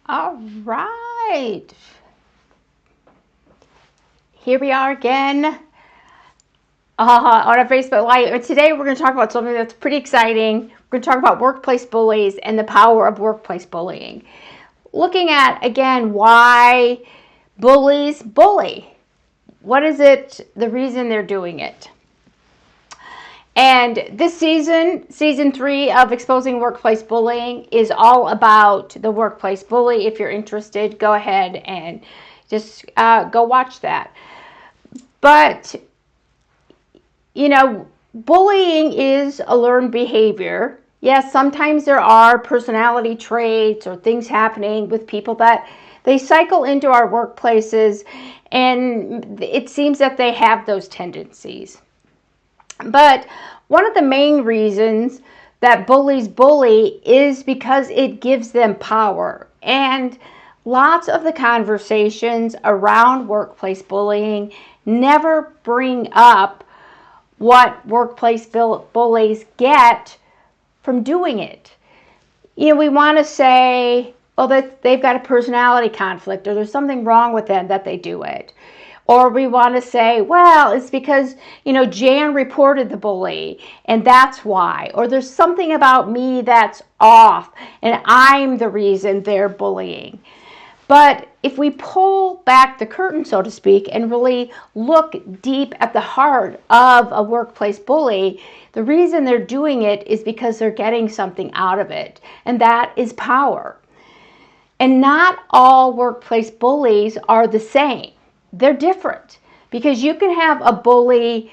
All right. Here we are again on our Facebook Live. Today we're going to talk about something that's pretty exciting. We're going to talk about workplace bullies and the power of workplace bullying. Looking at, again, why bullies bully. What is it, the reason they're doing it? And this season 3 of Exposing Workplace Bullying, is all about the workplace bully. If you're interested, go ahead and just go watch that. But, you know, bullying is a learned behavior. Yes, sometimes there are personality traits or things happening with people that they cycle into our workplaces, and it seems that they have those tendencies. But one of the main reasons that bullies bully is because it gives them power. And lots of the conversations around workplace bullying never bring up what workplace bullies get from doing it. You know, we want to say, well, that they've got a personality conflict, or there's something wrong with them that they do it. Or we want to say, well, it's because, you know, Jan reported the bully and that's why. Or there's something about me that's off and I'm the reason they're bullying. But if we pull back the curtain, so to speak, and really look deep at the heart of a workplace bully, the reason they're doing it is because they're getting something out of it, and that is power. And not all workplace bullies are the same. They're different, because you can have a bully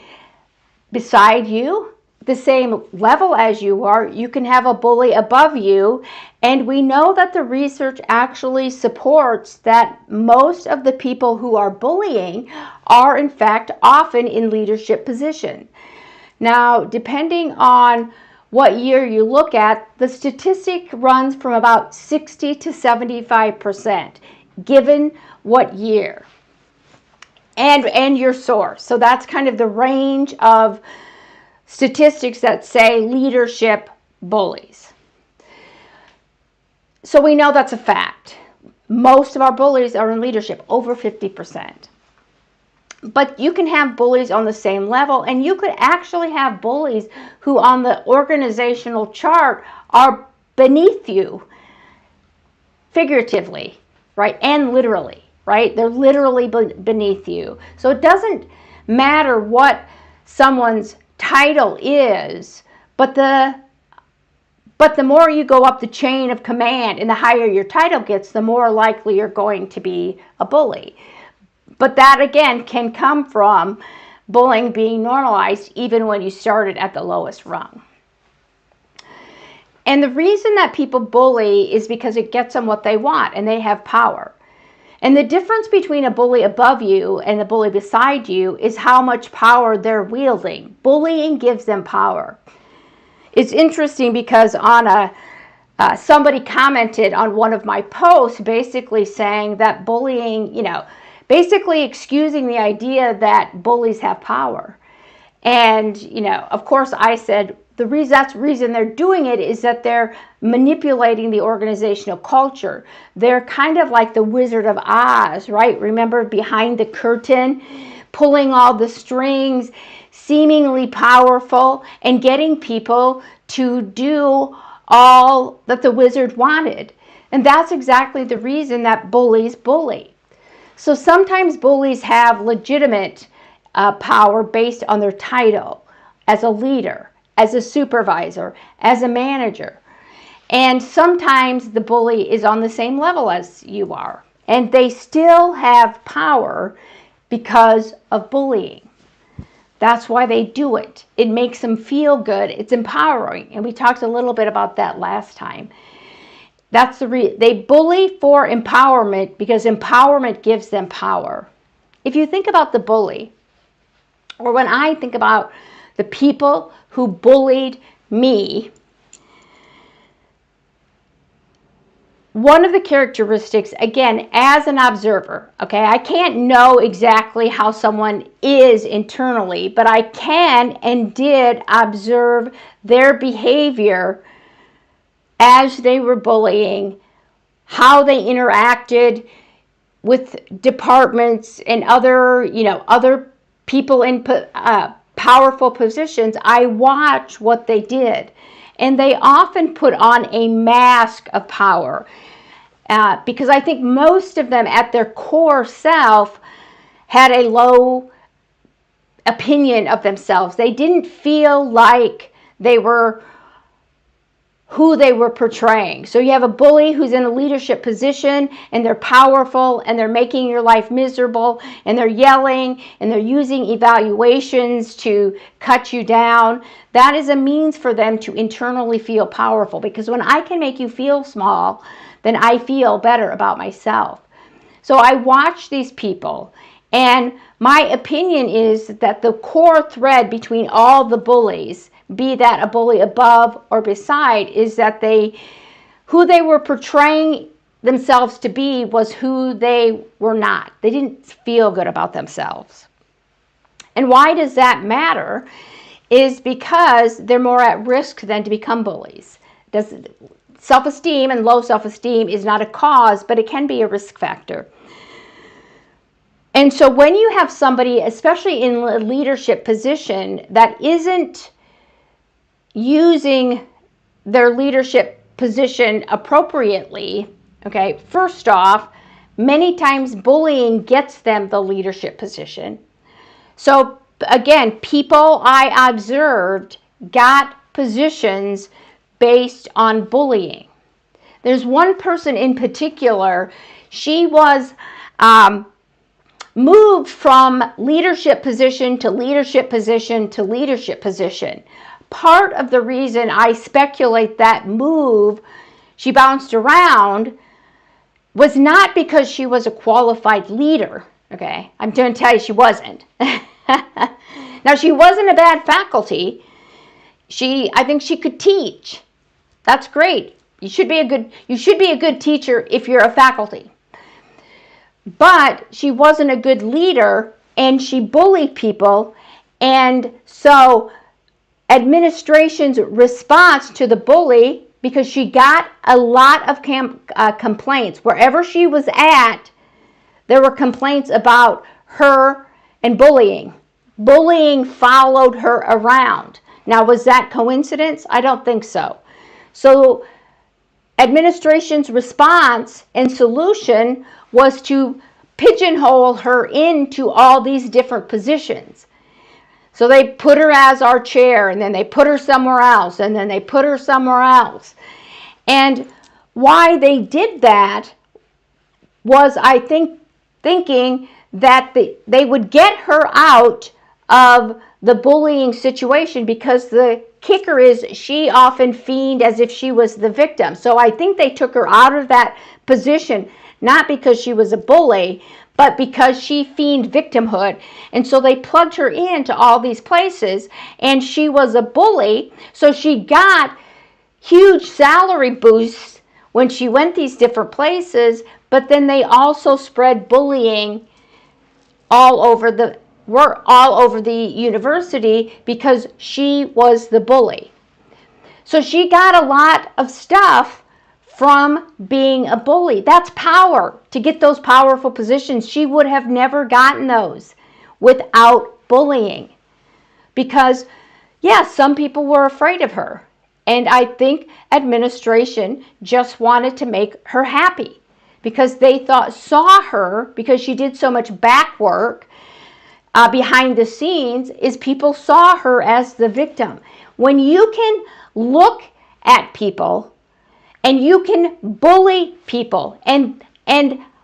beside you, the same level as you are. You can have a bully above you, and we know that the research actually supports that most of the people who are bullying are in fact often in leadership position. Now, depending on what year you look at, the statistic runs from about 60 to 75%, given what year and your source. So that's kind of the range of statistics that say leadership bullies. So we know that's a fact. Most of our bullies are in leadership, over 50%. But you can have bullies on the same level, and you could actually have bullies who on the organizational chart are beneath you, figuratively, right, and literally, right? They're literally beneath you. So it doesn't matter what someone's title is, but the more you go up the chain of command and the higher your title gets, the more likely you're going to be a bully. But that, again, can come from bullying being normalized even when you started at the lowest rung. And the reason that people bully is because it gets them what they want, and they have power. And the difference between a bully above you and a bully beside you is how much power they're wielding. Bullying gives them power. It's interesting because on somebody commented on one of my posts basically saying that bullying, you know, basically excusing the idea that bullies have power. And, you know, of course I said that's the reason they're doing it is that they're manipulating the organizational culture. They're kind of like the Wizard of Oz, right? Remember, behind the curtain, pulling all the strings, seemingly powerful, and getting people to do all that the wizard wanted. And that's exactly the reason that bullies bully. So sometimes bullies have legitimate power based on their title as a leader, as a supervisor, as a manager. And sometimes the bully is on the same level as you are, and they still have power because of bullying. That's why they do it. It makes them feel good. It's empowering. And we talked a little bit about that last time. That's they bully for empowerment because empowerment gives them power. If you think about the bully, or when I think about the people who bullied me, one of the characteristics, again, as an observer, okay, I can't know exactly how someone is internally, but I can and did observe their behavior as they were bullying how they interacted with departments and other people in powerful positions. I watch what they did, and they often put on a mask of power, because I think most of them at their core self had a low opinion of themselves. They didn't feel like they were who they were portraying. So you have a bully who's in a leadership position, and they're powerful, and they're making your life miserable, and they're yelling, and they're using evaluations to cut you down. That is a means for them to internally feel powerful, because when I can make you feel small, then I feel better about myself. So I watch these people, and my opinion is that the core thread between all the bullies, be that a bully above or beside, is that who they were portraying themselves to be was who they were not. They didn't feel good about themselves. And why does that matter? Is because they're more at risk than to become bullies. Self-esteem and low self-esteem is not a cause, but it can be a risk factor. And so when you have somebody, especially in a leadership position, that isn't using their leadership position appropriately, okay, first off, many times bullying gets them the leadership position. So again, people I observed got positions based on bullying. There's one person in particular, she was moved from leadership position to leadership position to leadership position. Part of the reason I speculate that move, she bounced around, was not because she was a qualified leader. Okay, I'm going to tell you she wasn't. Now, she wasn't a bad faculty. I think she could teach. That's great. You should be a good teacher if you're a faculty. But she wasn't a good leader, and she bullied people, and so administration's response to the bully, because she got a lot of complaints. Wherever she was at, there were complaints about her and bullying. Bullying followed her around. Now, was that coincidence? I don't think so. So administration's response and solution was to pigeonhole her into all these different positions. So they put her as our chair, and then they put her somewhere else, and then they put her somewhere else. And why they did that was, I think, thinking that they would get her out of the bullying situation, because the kicker is she often feigned as if she was the victim. So I think they took her out of that position, not because she was a bully, but because she feigned victimhood. And so they plugged her into all these places, and she was a bully, so she got huge salary boosts when she went these different places, but then they also spread bullying all over the university because she was the bully. So she got a lot of stuff from being a bully. That's power. To get those powerful positions, she would have never gotten those without bullying. Because, yes, some people were afraid of her. And I think administration just wanted to make her happy, because they saw her, because she did so much back work behind the scenes, is people saw her as the victim. When you can look at people and you can bully people, and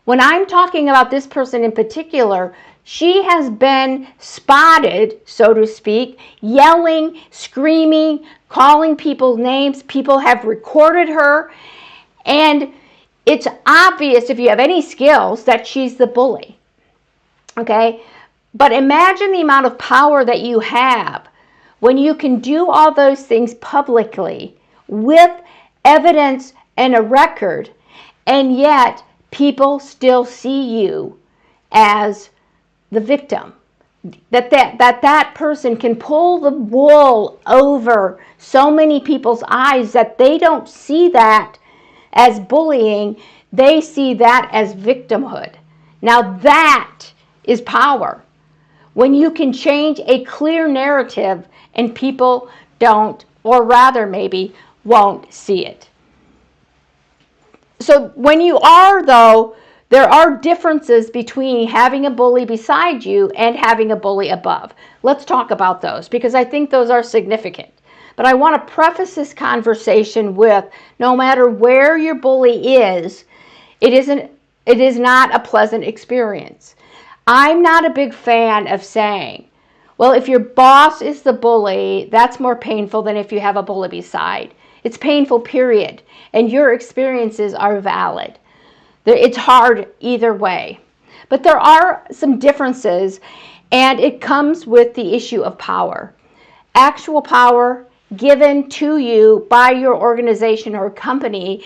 when I'm talking about this person in particular, she has been spotted, so to speak, yelling, screaming, calling people's names. People have recorded her, and it's obvious, if you have any skills, that she's the bully. Okay? But imagine the amount of power that you have when you can do all those things publicly with evidence and a record, and yet people still see you as the victim. That person can pull the wool over so many people's eyes that they don't see that as bullying. They see that as victimhood. Now that is power. When you can change a clear narrative and people don't, or rather maybe won't see it. So when you are, though, there are differences between having a bully beside you and having a bully above. Let's talk about those because I think those are significant. But I want to preface this conversation with no matter where your bully is, it is not a pleasant experience. I'm not a big fan of saying, well, if your boss is the bully, that's more painful than if you have a bully beside. It's painful, period. And your experiences are valid. It's hard either way. But there are some differences, and it comes with the issue of power. Actual power given to you by your organization or company,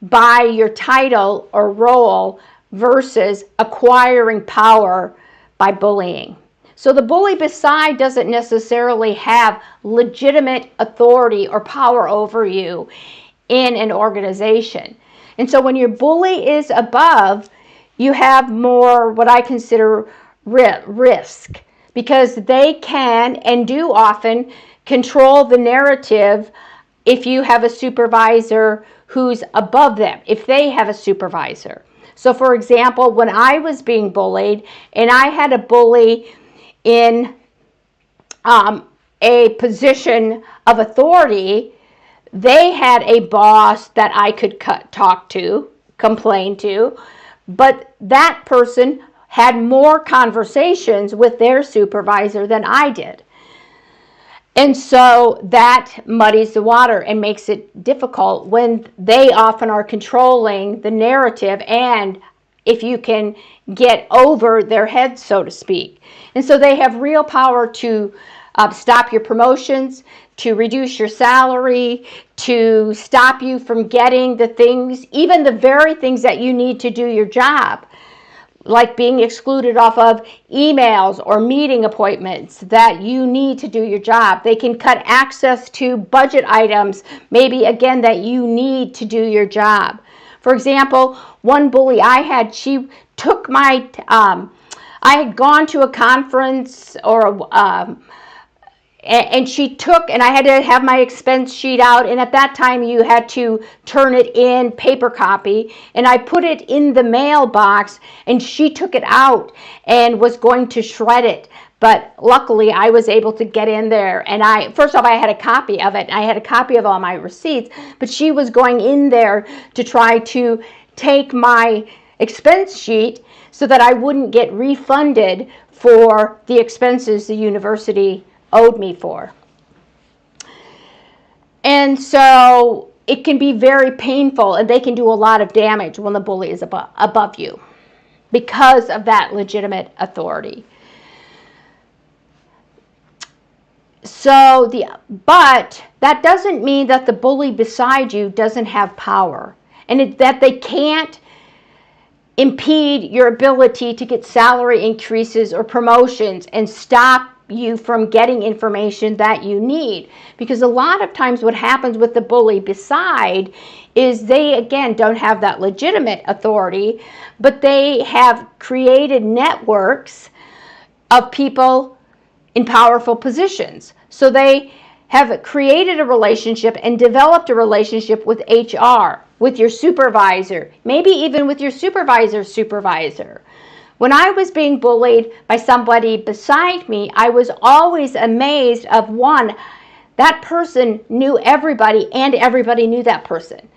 by your title or role, versus acquiring power by bullying. So the bully beside doesn't necessarily have legitimate authority or power over you in an organization. And so when your bully is above, you have more what I consider risk, because they can and do often control the narrative if you have a supervisor who's above them, if they have a supervisor. So for example, when I was being bullied and I had a bully in a position of authority, they had a boss that I could talk to, complain to, but that person had more conversations with their supervisor than I did. And so that muddies the water and makes it difficult when they often are controlling the narrative and if you can get over their heads, so to speak. And so they have real power to stop your promotions, to reduce your salary, to stop you from getting the things, even the very things that you need to do your job, like being excluded off of emails or meeting appointments that you need to do your job. They can cut access to budget items, maybe again, that you need to do your job. For example, one bully I had, she took my, I had gone to a conference or and she took, and I had to have my expense sheet out, and at that time you had to turn it in paper copy, and I put it in the mailbox, and she took it out and was going to shred it. But luckily I was able to get in there, and first off, I had a copy of it, and I had a copy of all my receipts, but she was going in there to try to take my expense sheet so that I wouldn't get refunded for the expenses the university owed me for. And so it can be very painful, and they can do a lot of damage when the bully is above you because of that legitimate authority. But that doesn't mean that the bully beside you doesn't have power, and that they can't impede your ability to get salary increases or promotions and stop you from getting information that you need. Because a lot of times what happens with the bully beside is they, again, don't have that legitimate authority, but they have created networks of people in powerful positions. So they have created a relationship and developed a relationship with HR, with your supervisor, maybe even with your supervisor's supervisor. When I was being bullied by somebody beside me, I was always amazed of one, that person knew everybody and everybody knew that person.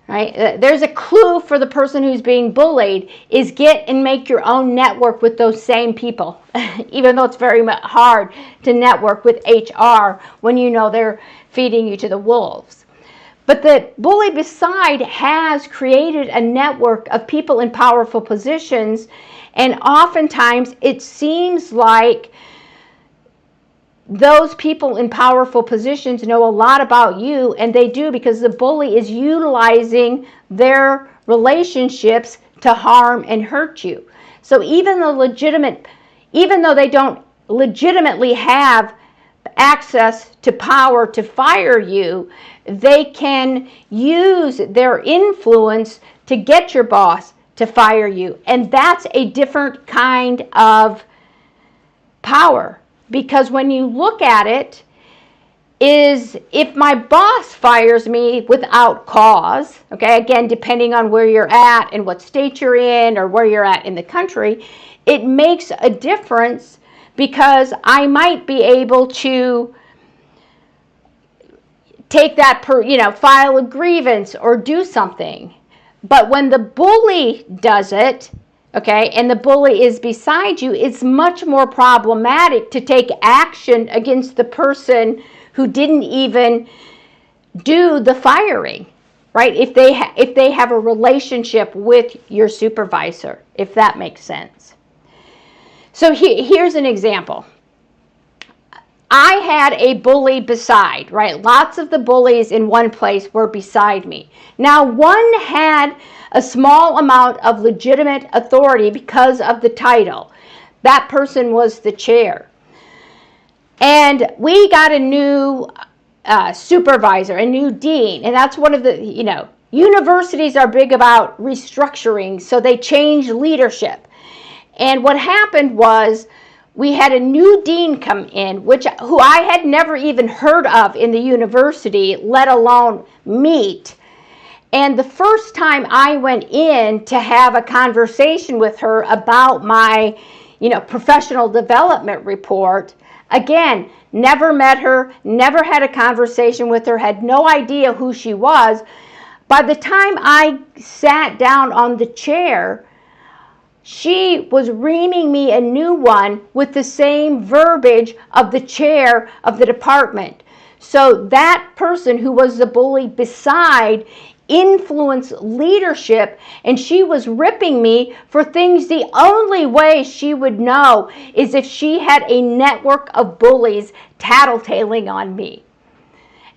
Right? There's a clue for the person who's being bullied is get and make your own network with those same people, even though it's very hard to network with HR when you know they're feeding you to the wolves. But the bully beside has created a network of people in powerful positions, and oftentimes it seems like those people in powerful positions know a lot about you, and they do because the bully is utilizing their relationships to harm and hurt you. So even though they don't legitimately have access to power to fire you, they can use their influence to get your boss to fire you. And that's a different kind of power, because when you look at it, is if my boss fires me without cause, okay, again, depending on where you're at and what state you're in or where you're at in the country, it makes a difference, because I might be able to take that file a grievance or do something. But when the bully does it, okay, and the bully is beside you, it's much more problematic to take action against the person who didn't even do the firing, right? If they have a relationship with your supervisor, if that makes sense. So here's an example. I had a bully beside, right? Lots of the bullies in one place were beside me. Now, one had a small amount of legitimate authority because of the title. That person was the chair. And we got a new supervisor, a new dean, and that's one of the, universities are big about restructuring, so they change leadership. And what happened was we had a new dean come in, who I had never even heard of in the university, let alone meet. And the first time I went in to have a conversation with her about my, professional development report, again, never met her, never had a conversation with her, had no idea who she was. By the time I sat down on the chair, she was reaming me a new one with the same verbiage of the chair of the department. So that person who was the bully beside influenced leadership, and she was ripping me for things the only way she would know is if she had a network of bullies tattletaling on me.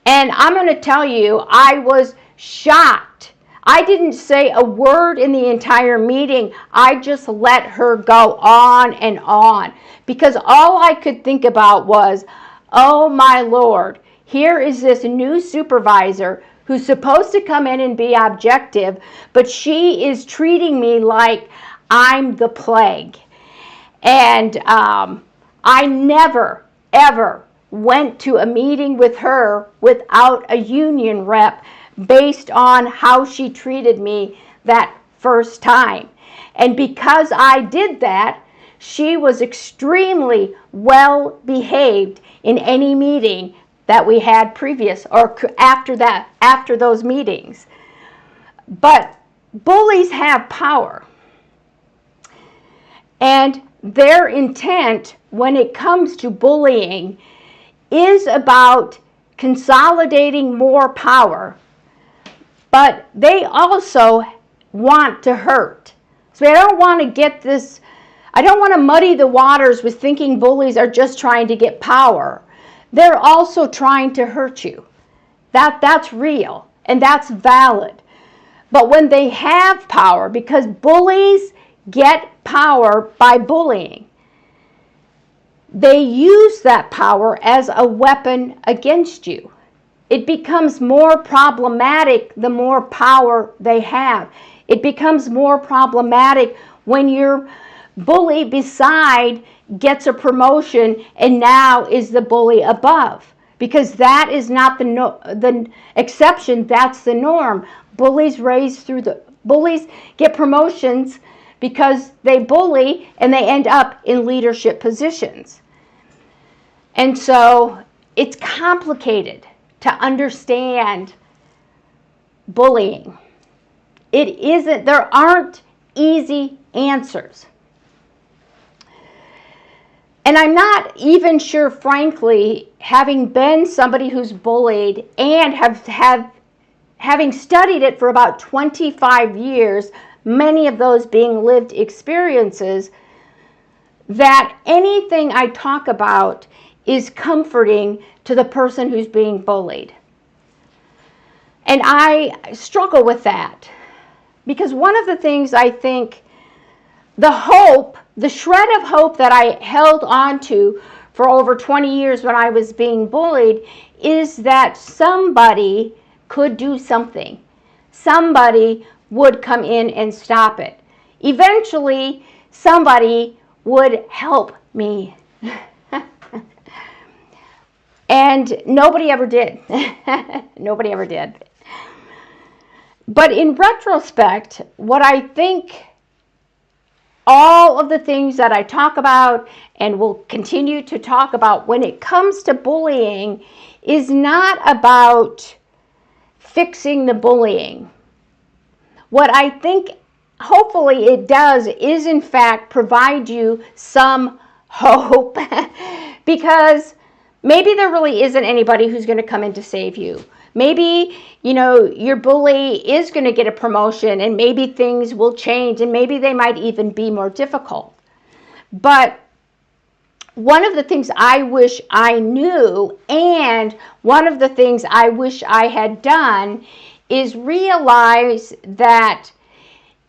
And I'm going to tell you, I was shocked. I didn't say a word in the entire meeting. I just let her go on and on, because all I could think about was, oh my Lord, here is this new supervisor who's supposed to come in and be objective, but she is treating me like I'm the plague. And I never, ever went to a meeting with her without a union rep based on how she treated me that first time. And because I did that, she was extremely well behaved in any meeting that we had previous or after those meetings. But bullies have power. And their intent when it comes to bullying is about consolidating more power, but they also want to hurt. So I don't want to muddy the waters with thinking bullies are just trying to get power. They're also trying to hurt you. That's real, and that's valid. But when they have power, because bullies get power by bullying, they use that power as a weapon against you. It becomes more problematic the more power they have. It becomes more problematic when your bully beside gets a promotion and now is the bully above, because that is not the exception, that's the norm. Bullies get promotions because they bully and they end up in leadership positions. And so it's complicated to understand bullying. There aren't easy answers. And I'm not even sure, frankly, having been somebody who's bullied and having studied it for about 25 years, many of those being lived experiences, that anything I talk about is comforting to the person who's being bullied. And I struggle with that, because one of the things I think, the shred of hope that I held on to for over 20 years when I was being bullied, is that somebody could do something. Somebody would come in and stop it. Eventually, somebody would help me. And nobody ever did. Nobody ever did. But in retrospect, what I think all of the things that I talk about and will continue to talk about when it comes to bullying is not about fixing the bullying. What I think hopefully it does is in fact provide you some hope because maybe there really isn't anybody who's going to come in to save you. Maybe, your bully is going to get a promotion and maybe things will change and maybe they might even be more difficult. But one of the things I wish I knew and one of the things I wish I had done is realize that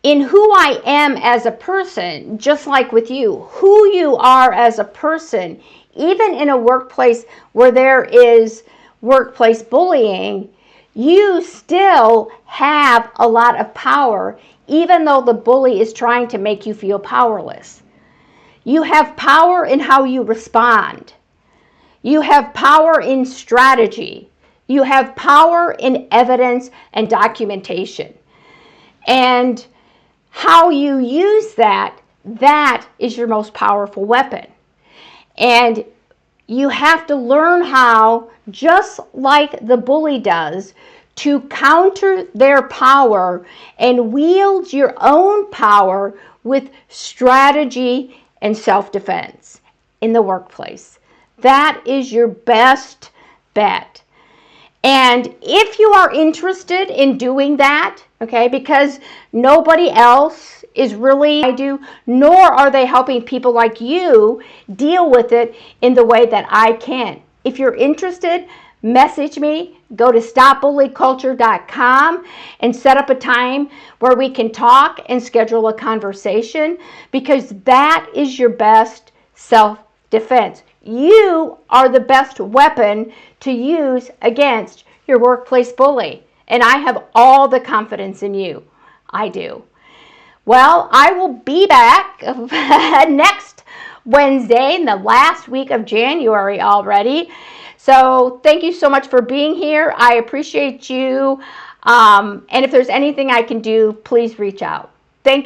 in who I am as a person, just like with you, who you are as a person, even in a workplace where there is workplace bullying, you still have a lot of power, even though the bully is trying to make you feel powerless. You have power in how you respond. You have power in strategy. You have power in evidence and documentation. And how you use that is your most powerful weapon. And you have to learn how, just like the bully does, to counter their power and wield your own power with strategy and self-defense in the workplace. That is your best bet. And if you are interested in doing that, okay, because nobody else is really I do, nor are they helping people like you deal with it in the way that I can. If you're interested, message me. Go to stopbullyculture.com and set up a time where we can talk and schedule a conversation, because that is your best self-defense. You are the best weapon to use against your workplace bully. And I have all the confidence in you. I do. Well, I will be back next Wednesday in the last week of January already. So thank you so much for being here. I appreciate you. And if there's anything I can do, please reach out. Thank you.